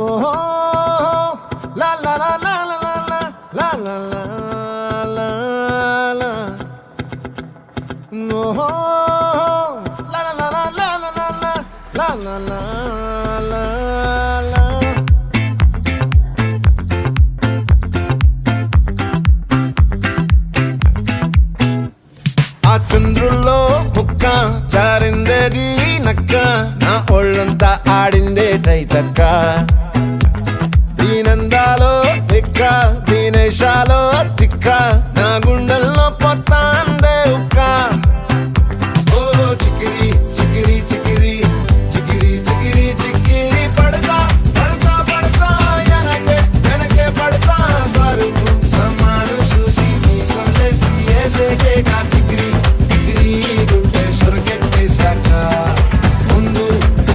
ఓహో లా లా లా లా లా లా లా లా లా లా ఓహో లా లా లా లా లా లా లా లా లా లా లా ఆ చంద్రుల్లో ముక్క జారిందేది నక్క నా ఒళ్ళంతా ఆడిందే తైతక్క